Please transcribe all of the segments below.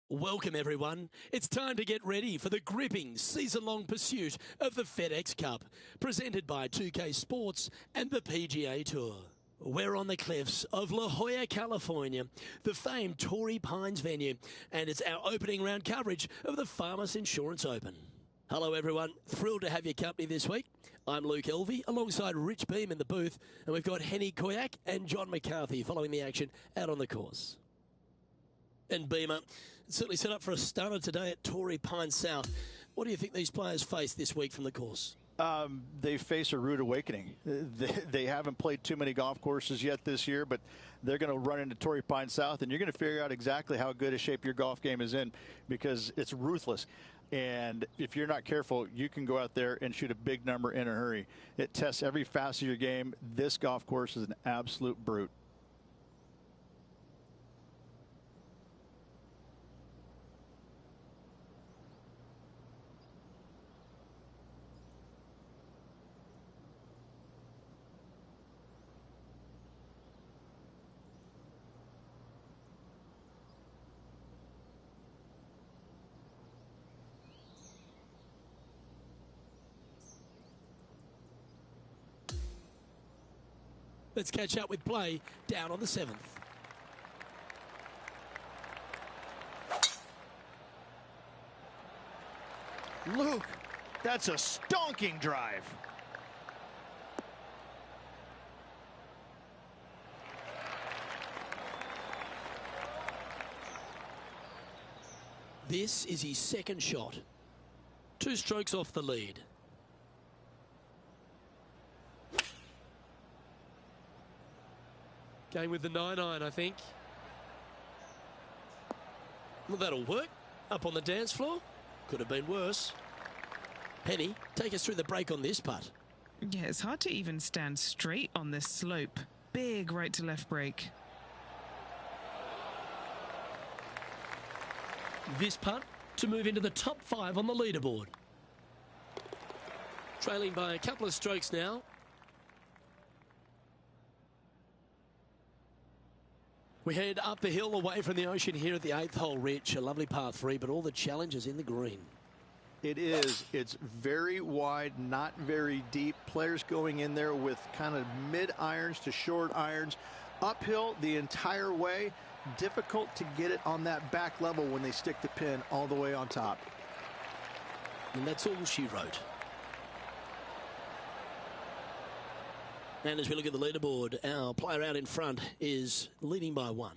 Welcome everyone. It's time to get ready for the gripping season-long pursuit of the FedEx Cup, presented by 2K Sports and the PGA Tour. We're on the cliffs of La Jolla, California, the famed Torrey Pines venue, and it's our opening round coverage of the Farmers Insurance Open. Hello everyone, thrilled to have your company this week. I'm Luke Elvey, alongside Rich Beam in the booth, and we've got Henny Koyak and John McCarthy following the action out on the course. And Beamer, certainly set up for a stunner today at Torrey Pines South. What do you think these players face this week from the course? They face a rude awakening. They haven't played too many golf courses yet this year, but they're going to run into Torrey Pines South, and you're going to figure out exactly how good a shape your golf game is in, because it's ruthless. And if you're not careful, you can go out there and shoot a big number in a hurry. It tests every facet of your game. This golf course is an absolute brute. Let's catch up with play down on the 7th. Luke, that's a stonking drive. This is his second shot. 2 strokes off the lead. Going with the 9-iron, I think. Well, that'll work. Up on the dance floor. Could have been worse. Penny, take us through the break on this putt. Yeah, it's hard to even stand straight on this slope. Big right to left break. This putt to move into the top 5 on the leaderboard. Trailing by a couple of strokes now. We head up the hill away from the ocean here at the 8th hole, Rich. A lovely par 3, but all the challenges in the green. It is. It's very wide, not very deep. Players going in there with kind of mid-irons to short irons. Uphill the entire way. Difficult to get it on that back level when they stick the pin all the way on top. And that's all she wrote. And as we look at the leaderboard, our player out in front is leading by 1.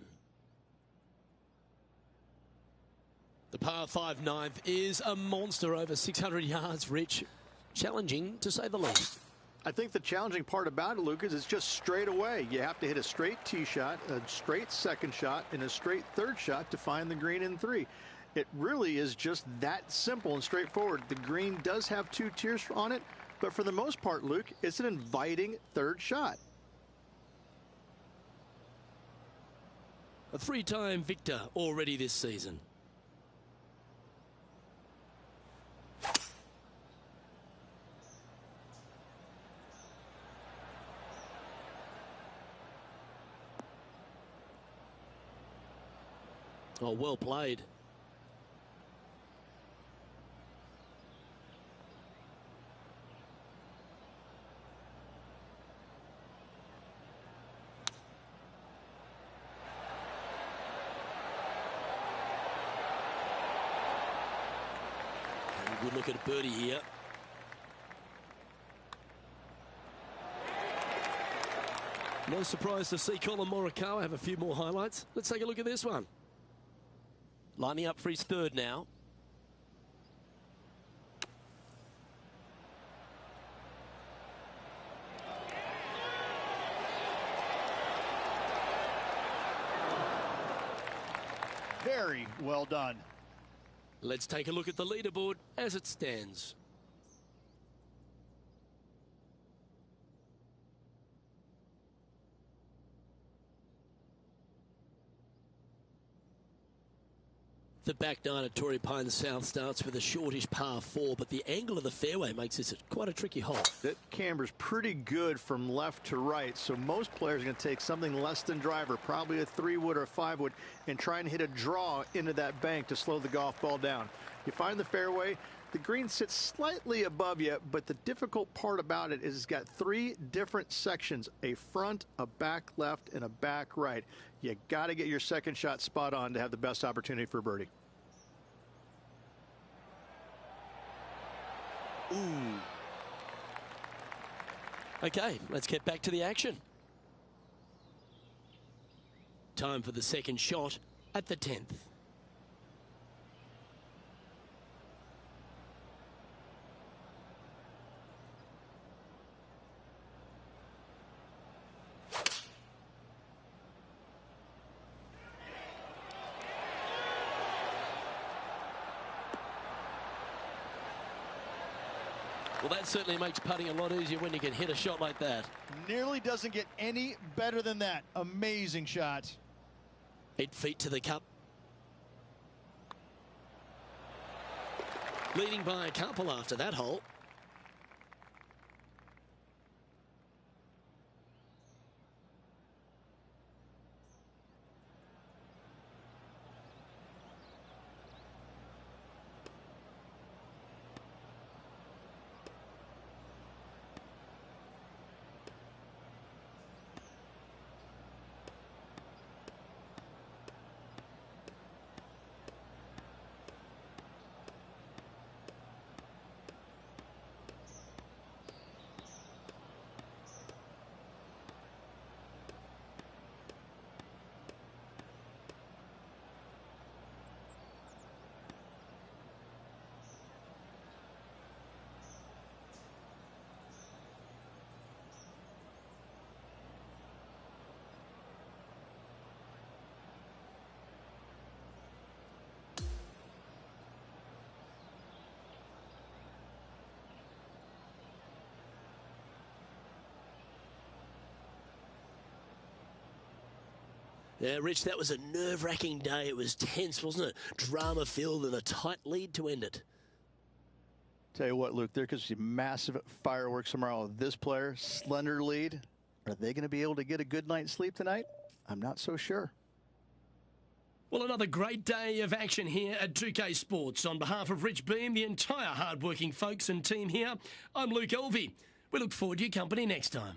The par 5 ninth is a monster, over 600 yards, Rich. Challenging, to say the least. I think the challenging part about it, Luke, is it's just straight away. You have to hit a straight tee shot, a straight second shot, and a straight third shot to find the green in 3. It really is just that simple and straightforward. The green does have 2 tiers on it, but for the most part, Luke, it's an inviting third shot. A 3-time victor already this season. Oh, well played. Good look at a birdie here. No surprise to see Colin Morikawa have a few more highlights. Let's take a look at this one. Lining up for his 3rd now. Very well done. Let's take a look at the leaderboard as it stands. The back nine at Torrey Pines South starts with a shortish par 4, but the angle of the fairway makes this quite a tricky hole. That camber's pretty good from left to right, so most players are going to take something less than driver, probably a 3-wood or a 5-wood, and try and hit a draw into that bank to slow the golf ball down. You find the fairway, the green sits slightly above you, but the difficult part about it is it's got 3 different sections, a front, a back left, and a back right. You got to get your second shot spot on to have the best opportunity for birdie. Ooh. Okay, let's get back to the action. Time for the second shot at the 10th. Well, that certainly makes putting a lot easier when you can hit a shot like that. Nearly doesn't get any better than that. Amazing shot. 8 feet to the cup. Leading by a couple after that hole. Yeah, Rich, that was a nerve-wracking day. It was tense, wasn't it? Drama-filled and a tight lead to end it. Tell you what, Luke, there could be massive fireworks tomorrow. This player, slender lead. Are they going to be able to get a good night's sleep tonight? I'm not so sure. Well, another great day of action here at 2K Sports. On behalf of Rich Beam, the entire hard-working folks and team here, I'm Luke Elvey. We look forward to your company next time.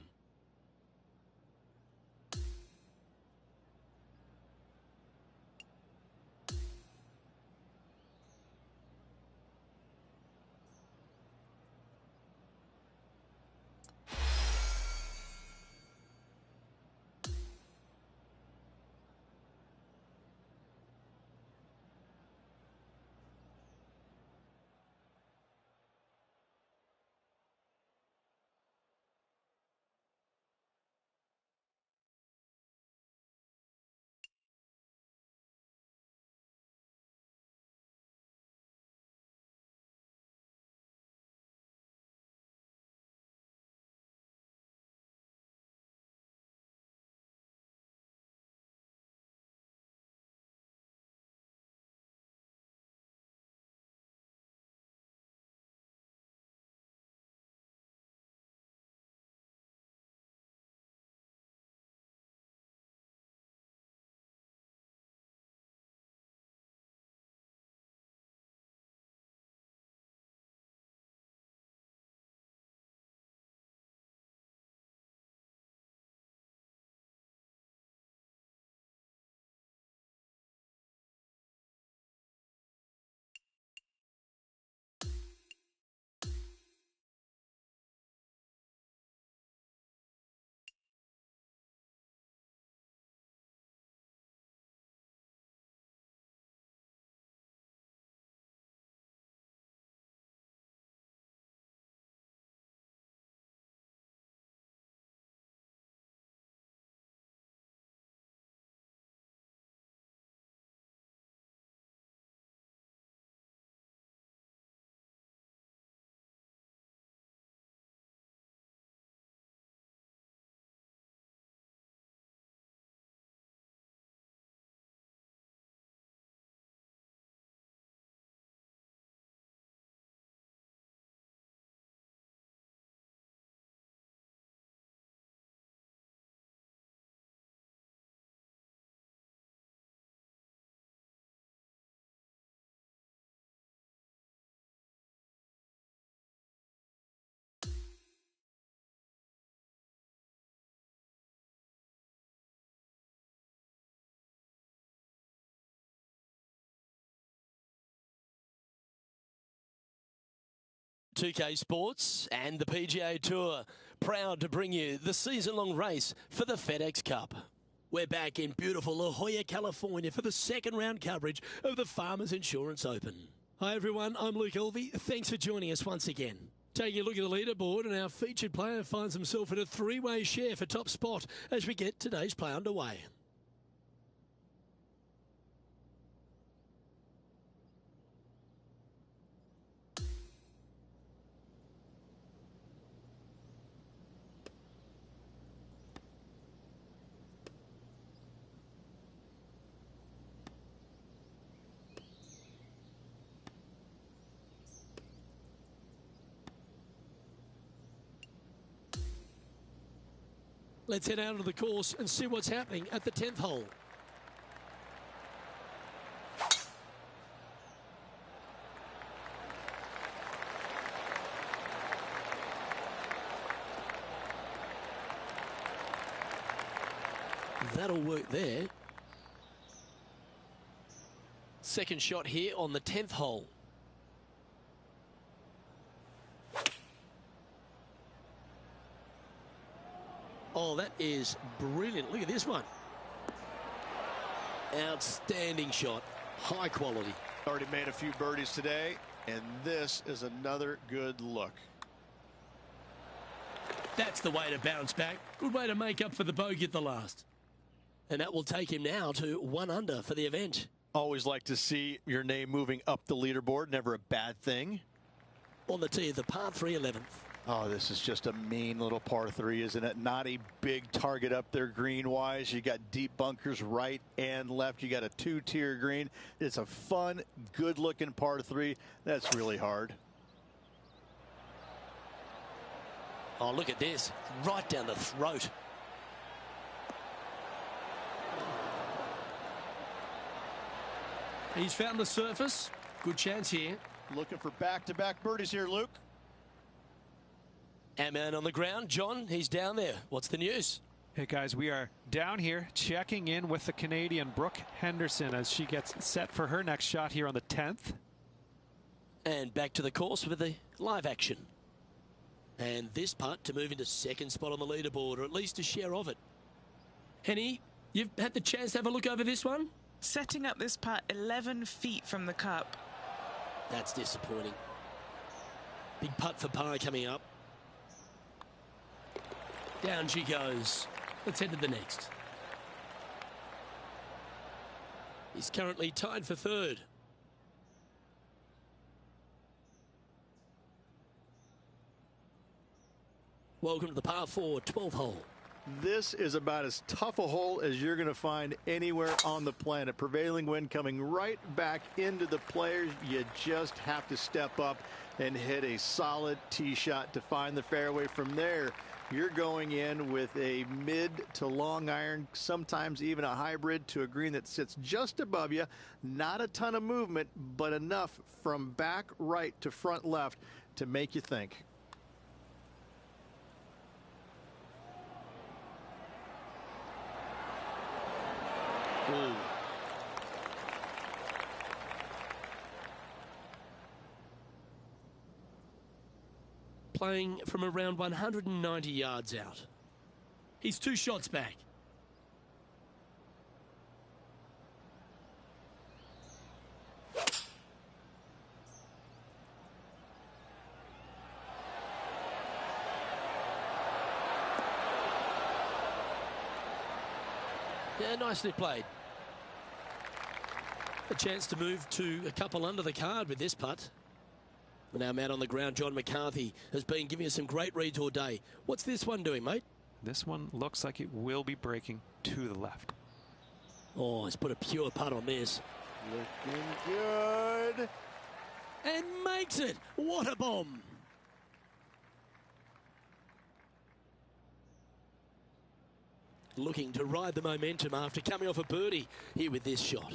2K Sports and the PGA Tour, proud to bring you the season-long race for the FedEx Cup. We're back in beautiful La Jolla, California for the second round coverage of the Farmers Insurance Open. Hi everyone, I'm Luke Elvey. Thanks for joining us once again. Taking a look at the leaderboard, and our featured player finds himself in a three-way share for top spot as we get today's play underway. Let's head out of the course and see what's happening at the 10th hole. That'll work there. Second shot here on the 10th hole. Oh, that is brilliant. Look at this one. Outstanding shot. High quality. Already made a few birdies today, and this is another good look. That's the way to bounce back. Good way to make up for the bogey at the last. And that will take him now to 1 under for the event. Always like to see your name moving up the leaderboard. Never a bad thing. On the tee of the par 3 11th. Oh, this is just a mean little par 3, isn't it? Not a big target up there green-wise. You got deep bunkers right and left. You got a 2-tier green. It's a fun, good-looking par 3. That's really hard. Oh, look at this. Right down the throat. He's found the surface. Good chance here. Looking for back-to-back birdies here, Luke. Our man on the ground, John, he's down there. What's the news? Hey guys, we are down here checking in with the Canadian Brooke Henderson as she gets set for her next shot here on the 10th. And back to the course with the live action. And this putt to move into second spot on the leaderboard, or at least a share of it. Henny, you've had the chance to have a look over this one? Setting up this putt 11 feet from the cup. That's disappointing. Big putt for par coming up. Down she goes. Let's head to the next. He's currently tied for third. Welcome to the par 4 12th hole. This is about as tough a hole as you're going to find anywhere on the planet. Prevailing wind coming right back into the players. You just have to step up and hit a solid tee shot to find the fairway. From there, you're going in with a mid to long iron, sometimes even a hybrid, to a green that sits just above you. Not a ton of movement, but enough from back right to front left to make you think. Ooh. Playing from around 190 yards out. He's 2 shots back. Yeah, nicely played. A chance to move to a couple under the card with this putt. But our man on the ground, John McCarthy, has been giving us some great reads all day. What's this one doing, mate? This one looks like it will be breaking to the left. Oh, he's put a pure putt on this. Looking good. And makes it. What a bomb. Looking to ride the momentum after coming off a birdie here with this shot.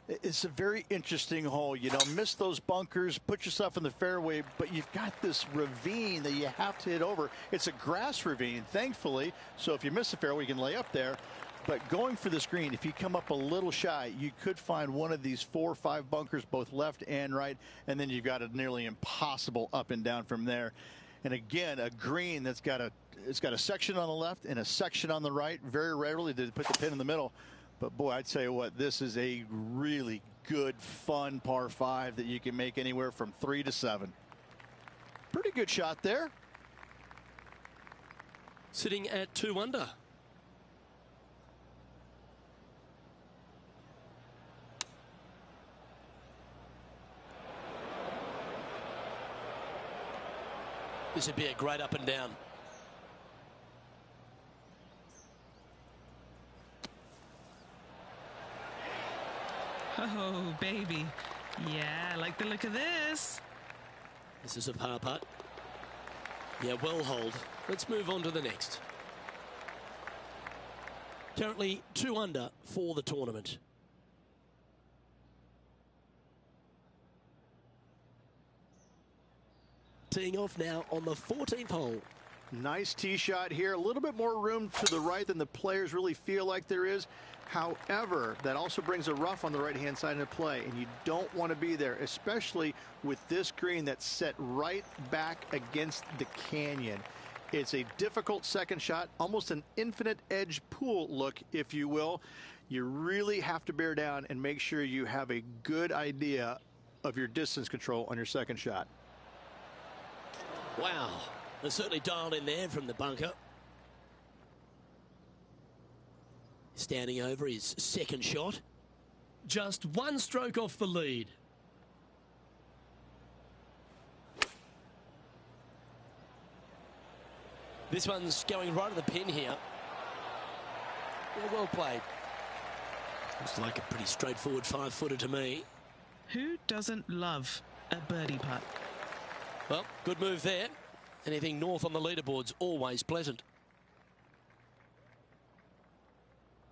It's a very interesting hole. You know, miss those bunkers, put yourself in the fairway, but you've got this ravine that you have to hit over. It's a grass ravine, thankfully, so if you miss the fairway, you can lay up there. But going for this green, if you come up a little shy, you could find one of these 4 or 5 bunkers, both left and right, and then you've got a nearly impossible up and down from there. And again, a green that's got a section on the left and a section on the right. Very rarely did it put the pin in the middle. But boy, I'd tell you what, this is a really good, fun par 5 that you can make anywhere from 3 to 7. Pretty good shot there. Sitting at 2 under. This would be a great up and down. Oh, baby. Yeah, I like the look of this. This is a par putt. Yeah, well hold. Let's move on to the next. Currently 2 under for the tournament. Teeing off now on the 14th hole. Nice tee shot here. A little bit more room to the right than the players really feel like there is. However, that also brings a rough on the right-hand side into play, and you don't want to be there, especially with this green that's set right back against the canyon. It's a difficult second shot, almost an infinite edge pool look, if you will. You really have to bear down and make sure you have a good idea of your distance control on your second shot. Wow, they're certainly dialed in there from the bunker. Standing over his second shot. Just 1 stroke off the lead. This one's going right at the pin here. Yeah, well played. Looks like a pretty straightforward 5-footer to me. Who doesn't love a birdie putt? Well, good move there. Anything north on the leaderboard's always pleasant.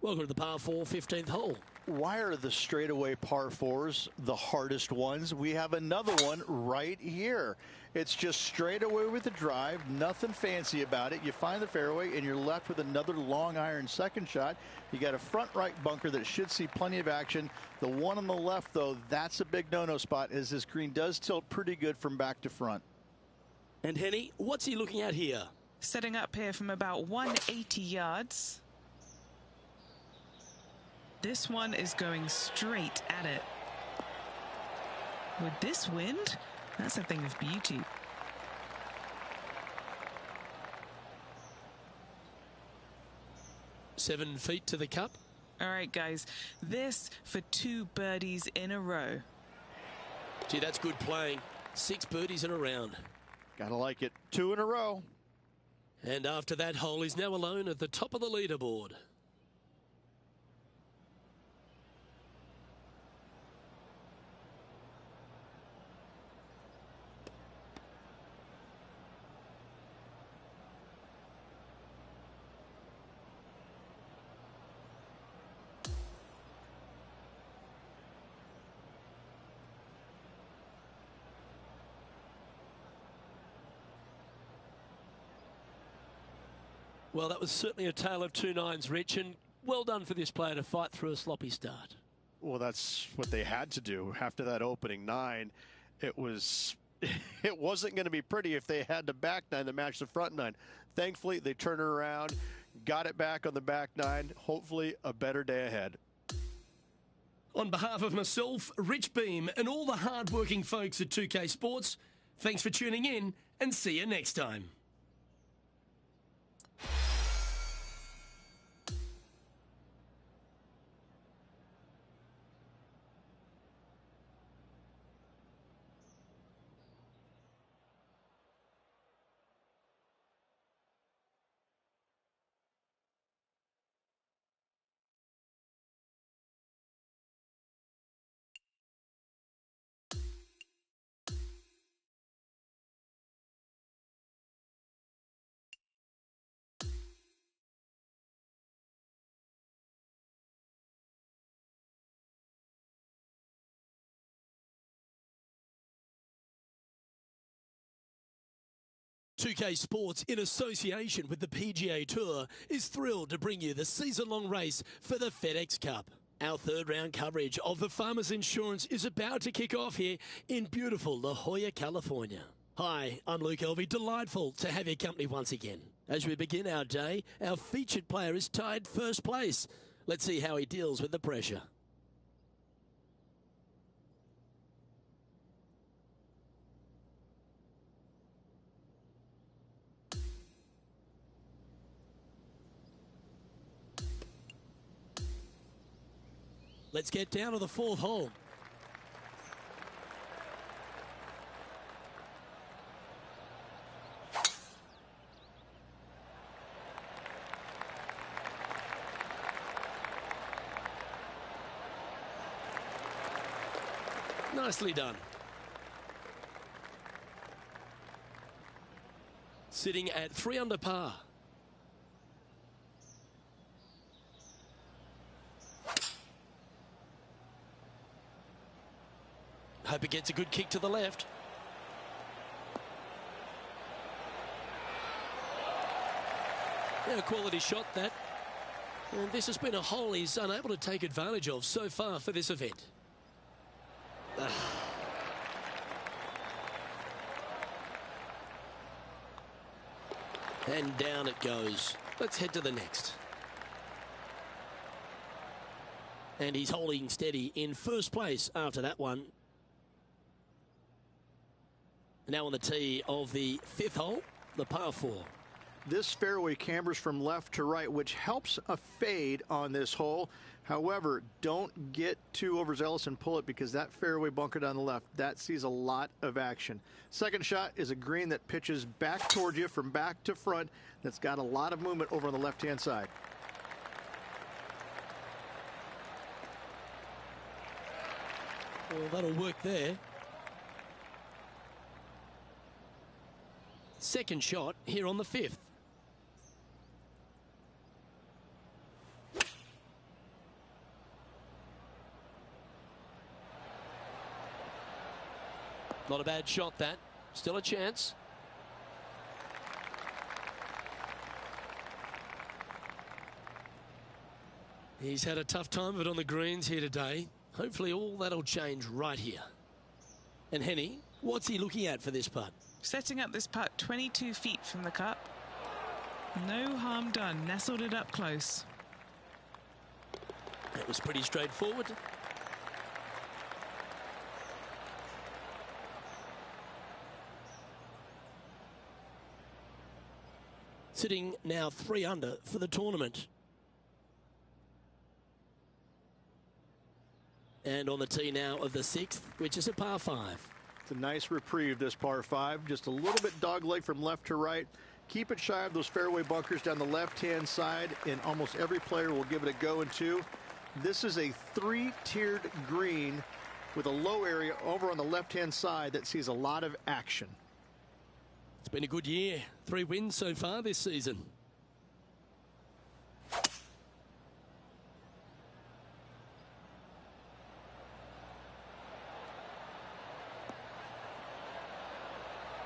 Welcome to the par 4 15th hole. Why are the straightaway par 4s the hardest ones? We have another one right here. It's just straight away with the drive, nothing fancy about it. You find the fairway and you're left with another long iron second shot. You got a front right bunker that should see plenty of action. The one on the left, though, that's a big no-no spot, as this green does tilt pretty good from back to front. And Henny, what's he looking at here? Setting up here from about 180 yards. This one is going straight at it. With this wind, that's a thing of beauty. Seven feet to the cup. All right, guys, this for 2 birdies in a row. Gee, that's good playing. 6 birdies in a round. Gotta like it. 2 in a row. And after that hole, he's now alone at the top of the leaderboard. Well, that was certainly a tale of 2 nines, Rich, and well done for this player to fight through a sloppy start. Well, that's what they had to do after that opening 9. It wasn't going to be pretty if they had the back 9 to match the front 9. Thankfully, they turned it around, got it back on the back 9. Hopefully, a better day ahead. On behalf of myself, Rich Beam, and all the hard-working folks at 2K Sports, thanks for tuning in, and see you next time. 2K Sports, in association with the PGA Tour, is thrilled to bring you the season-long race for the FedEx Cup. Our third round coverage of the Farmers Insurance is about to kick off here in beautiful La Jolla, California. Hi, I'm Luke Elvey. Delightful to have your company once again. As we begin our day, our featured player is tied first place. Let's see how he deals with the pressure. Let's get down to the fourth hole. Nicely done. Sitting at 3 under par. Hope it gets a good kick to the left. Yeah, a quality shot that. And this has been a hole he's unable to take advantage of so far for this event. And down it goes. Let's head to the next. And he's holding steady in first place after that one. Now on the tee of the fifth hole, the par 4. This fairway cambers from left to right, which helps a fade on this hole. However, don't get too overzealous and pull it, because that fairway bunker down the left, that sees a lot of action. Second shot is a green that pitches back towards you from back to front. That's got a lot of movement over on the left-hand side. Well, that'll work there. Second shot here on the fifth. Not a bad shot, that. Still a chance. He's had a tough time of it on the greens here today. Hopefully all that'll change right here. And Henny, what's he looking at for this putt? Setting up this putt 22 feet from the cup. No harm done. Nestled it up close. That was pretty straightforward. Sitting now 3 under for the tournament. And on the tee now of the 6th, which is a par 5. It's a nice reprieve, this par 5. Just a little bit dogleg from left to right. Keep it shy of those fairway bunkers down the left-hand side, and almost every player will give it a go in 2. This is a 3-tiered green with a low area over on the left-hand side that sees a lot of action. It's been a good year. 3 wins so far this season.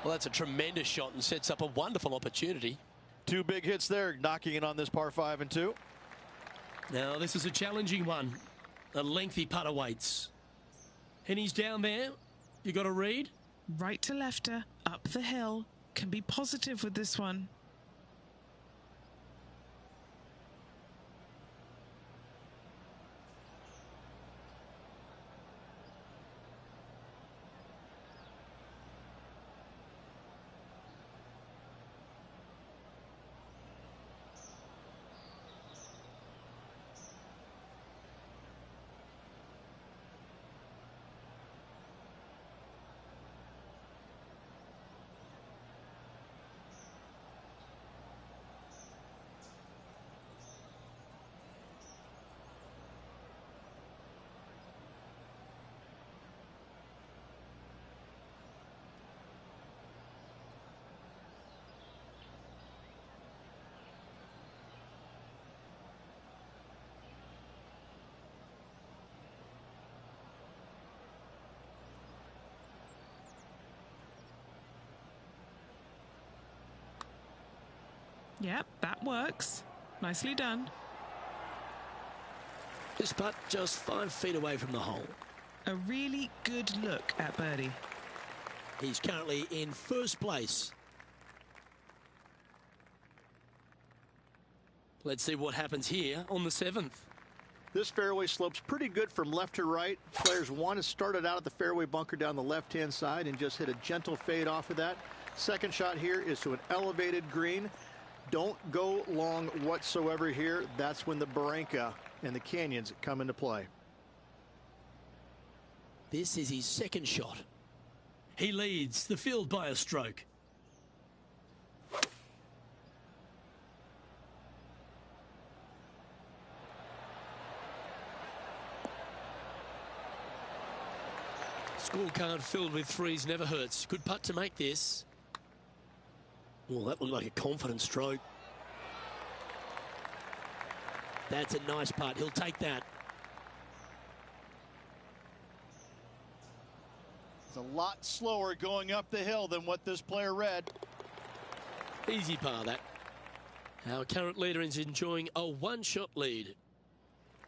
Well, that's a tremendous shot and sets up a wonderful opportunity. 2 big hits there, knocking it on this par 5 and 2. Now, this is a challenging one. A lengthy putt awaits. And he's down there. You got to read. Right to lefter, up the hill. Can be positive with this one. Yep, that works. Nicely done. This putt just 5 feet away from the hole. A really good look at birdie. He's currently in first place. Let's see what happens here on the 7th. This fairway slopes pretty good from left to right. Players want to start it out at the fairway bunker down the left-hand side and just hit a gentle fade off of that. Second shot here is to an elevated green. Don't go long whatsoever here. That's when the barranca and the canyons come into play. This is his second shot. He leads the field by a stroke. Scorecard filled with threes never hurts. Good putt to make this. Well, that looked like a confident stroke. That's a nice putt. He'll take that. It's a lot slower going up the hill than what this player read. Easy par, that. Our current leader is enjoying a one-shot lead.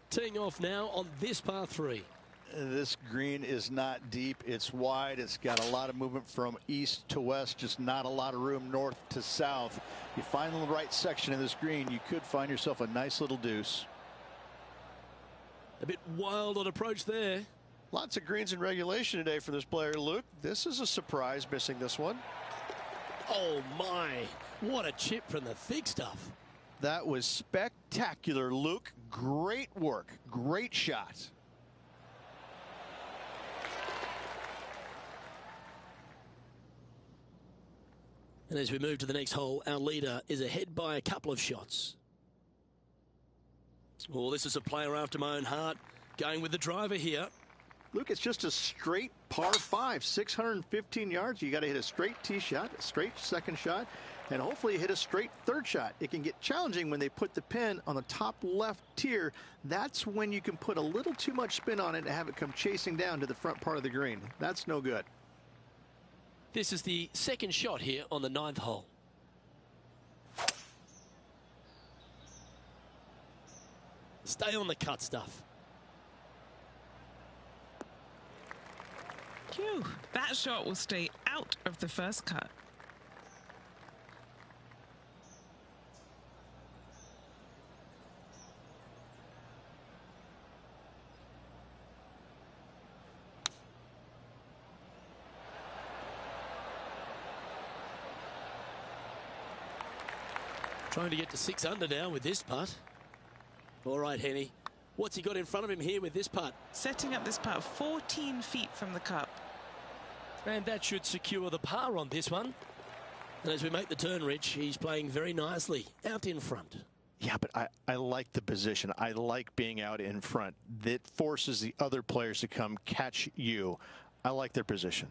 Teeing off now on this par 3. This green is not deep. It's wide. It's got a lot of movement from east to west, just not a lot of room north to south. You find the right section of this green, you could find yourself a nice little deuce. A bit wild on approach there. Lots of greens in regulation today for this player, Luke. This is a surprise, missing this one. Oh my, what a chip from the thick stuff. That was spectacular, Luke. Great work. Great shot. And as we move to the next hole, our leader is ahead by a couple of shots. Well, this is a player after my own heart, going with the driver here. Luke, it's just a straight par 5, 615 yards. You got to hit a straight tee shot, a straight second shot, and hopefully hit a straight third shot. It can get challenging when they put the pin on the top left tier. That's when you can put a little too much spin on it and have it come chasing down to the front part of the green. That's no good. This is the second shot here on the 9th hole. Stay on the cut stuff. Phew, that shot will stay out of the first cut. Trying to get to 6 under now with this putt. All right, Henny. What's he got in front of him here with this putt? Setting up this putt 14 feet from the cup. And that should secure the par on this one. And as we make the turn, Rich, he's playing very nicely out in front. Yeah, but I like the position. I like being out in front. That forces the other players to come catch you. I like their position.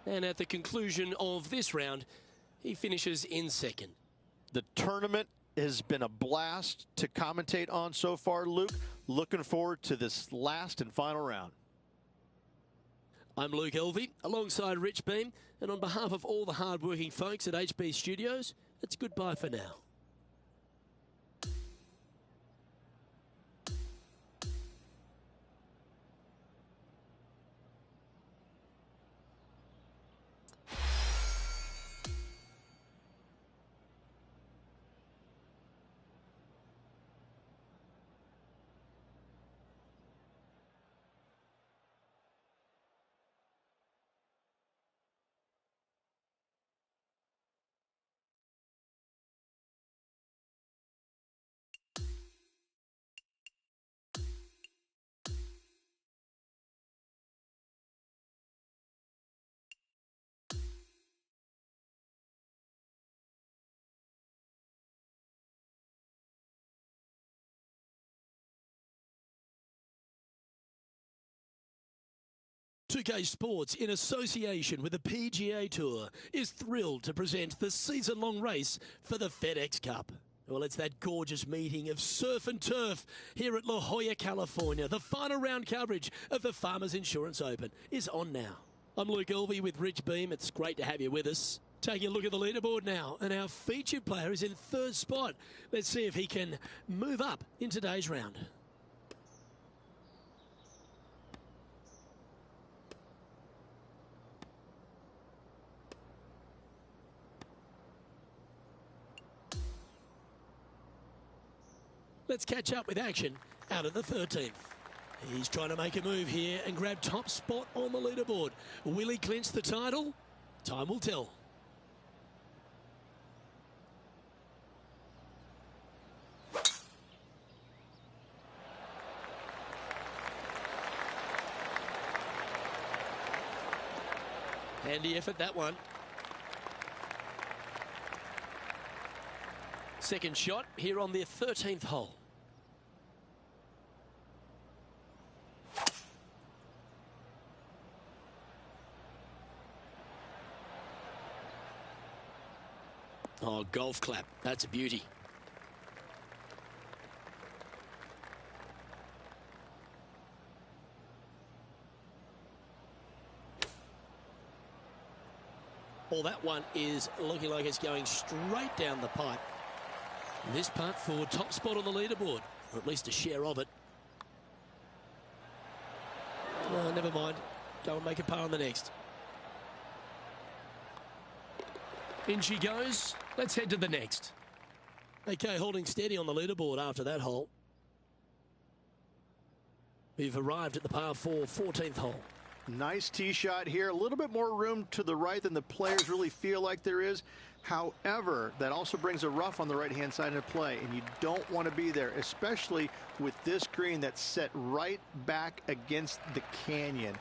And at the conclusion of this round, he finishes in second. The tournament has been a blast to commentate on so far, Luke. Looking forward to this last and final round. I'm Luke Elvey, alongside Rich Beam, and on behalf of all the hard-working folks at HB Studios, it's goodbye for now. PGA Sports, in association with the PGA Tour, is thrilled to present the season-long race for the FedEx Cup. Well, it's that gorgeous meeting of surf and turf here at La Jolla, California. The final round coverage of the Farmers Insurance Open is on now. I'm Luke Elvey with Rich Beam. It's great to have you with us. Taking a look at the leaderboard now, and our featured player is in third spot. Let's see if he can move up in today's round. Let's catch up with action out of the 13th. He's trying to make a move here and grab top spot on the leaderboard. Will he clinch the title? Time will tell. Handy effort, that one. Second shot here on the 13th hole. Oh, golf clap. That's a beauty. Well, that one is looking like it's going straight down the pipe. This putt for top spot on the leaderboard, or at least a share of it. Oh, never mind. Go and make a par on the next. In she goes. Let's head to the next. Okay, holding steady on the leaderboard after that hole. We've arrived at the par 4 14th hole. Nice tee shot here. A little bit more room to the right than the players really feel like there is. However, that also brings a rough on the right-hand side into play, and you don't want to be there, especially with this green that's set right back against the canyon.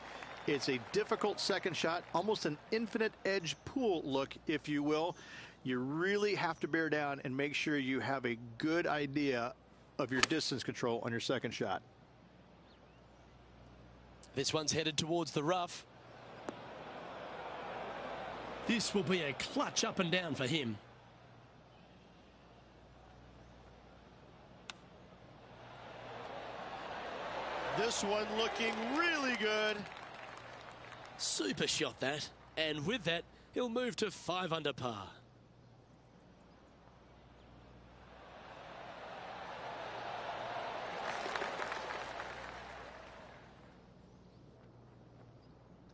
It's a difficult second shot, almost an infinite edge pool look, if you will. You really have to bear down and make sure you have a good idea of your distance control on your second shot. This one's headed towards the rough. This will be a clutch up and down for him. This one looking really good. Super shot that. And with that, he'll move to 5 under par.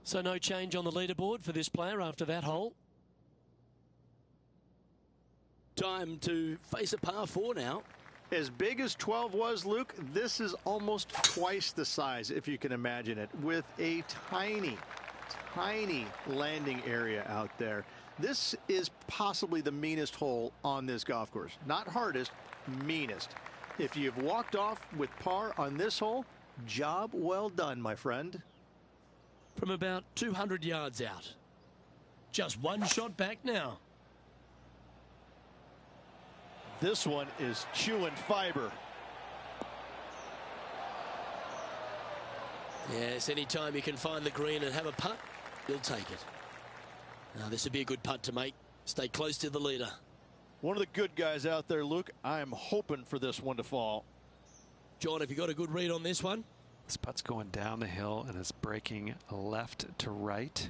So no change on the leaderboard for this player after that hole. Time to face a par 4 now. As big as 12 was, Luke, this is almost twice the size, if you can imagine it, with a tiny landing area out there. This is possibly the meanest hole on this golf course. Not hardest, meanest. If you've walked off with par on this hole, job well done, my friend. From about 200 yards out. Just one shot back now. This one is chewing fiber. Yes, anytime you can find the green and have a putt, you'll take it. Now, this would be a good putt to make. Stay close to the leader. One of the good guys out there, Luke. I am hoping for this one to fall. John, have you got a good read on this one? This putt's going down the hill and is breaking left to right.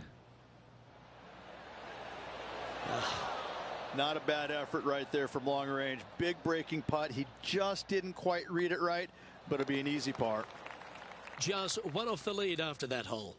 Not a bad effort right there from long range. Big breaking putt. He just didn't quite read it right, but it'll be an easy par. Just one off the lead after that hole.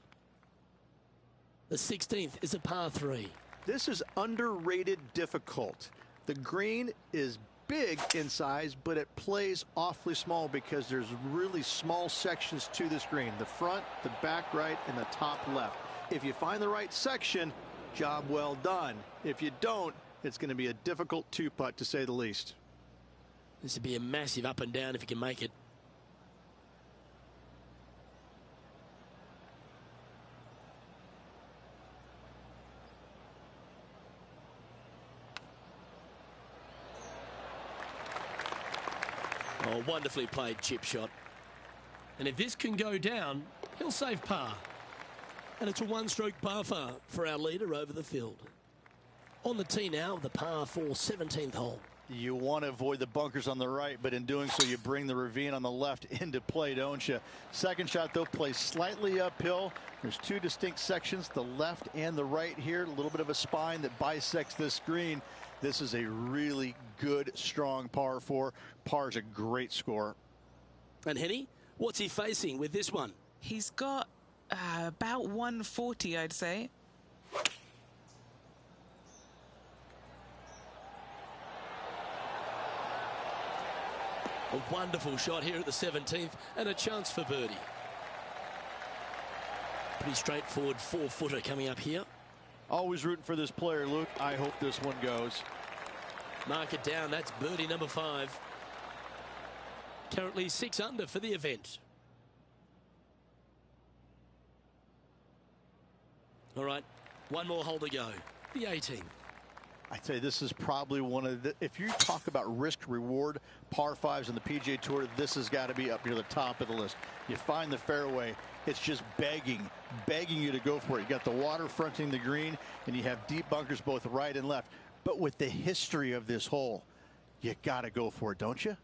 The 16th is a par 3. This is underrated difficult. The green is big in size, but it plays awfully small because there's really small sections to this green. The front, the back right, and the top left. If you find the right section, job well done. If you don't, it's going to be a difficult 2-putt to say the least. This would be a massive up and down if you can make it. Oh, wonderfully played chip shot. And if this can go down, he'll save par. And it's a one-stroke par for our leader over the field. On the tee now, the par 4 17th hole. You want to avoid the bunkers on the right, but in doing so, you bring the ravine on the left into play, don't you? Second shot, though, plays slightly uphill. There's two distinct sections, the left and the right here. A little bit of a spine that bisects this green. This is a really good, strong par 4. Par is a great score. And Henny, what's he facing with this one? He's got about 140, I'd say. A wonderful shot here at the 17th and a chance for birdie. Pretty straightforward 4-footer coming up here. Always rooting for this player, Luke. I hope this one goes. Mark it down. That's birdie number 5. Currently 6 under for the event. All right, one more hole to go. The 18th. I'd say this is probably one of the, if you talk about risk reward par 5s in the PGA Tour, this has got to be up near the top of the list. You find the fairway, it's just begging you to go for it. You got the water fronting the green, and you have deep bunkers both right and left. But with the history of this hole, you got to go for it, don't you?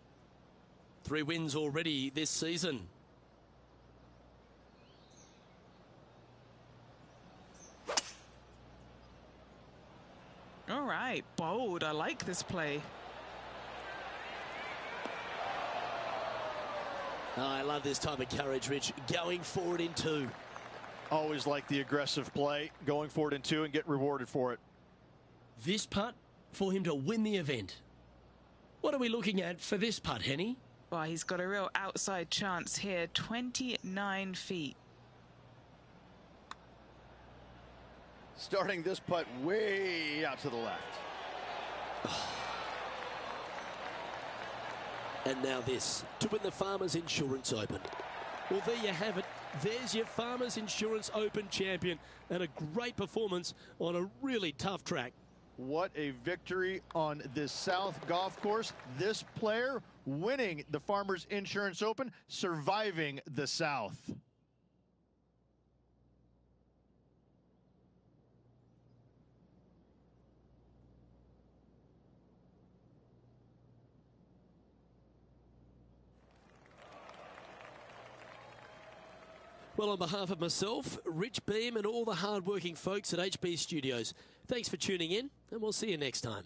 3 wins already this season. All right, bold. I like this play. Oh, I love this type of courage, Rich. Going forward in 2. Always like the aggressive play, going forward in 2 and get rewarded for it. This putt for him to win the event. What are we looking at for this putt, Henny? Well, he's got a real outside chance here. 29 feet. Starting this putt way out to the left. And now this, to win the Farmers Insurance Open. Well, there you have it. There's your Farmers Insurance Open champion, and a great performance on a really tough track. What a victory on this South golf course. This player winning the Farmers Insurance Open, surviving the South. Well, on behalf of myself, Rich Beam, and all the hard-working folks at HB Studios, thanks for tuning in, and we'll see you next time.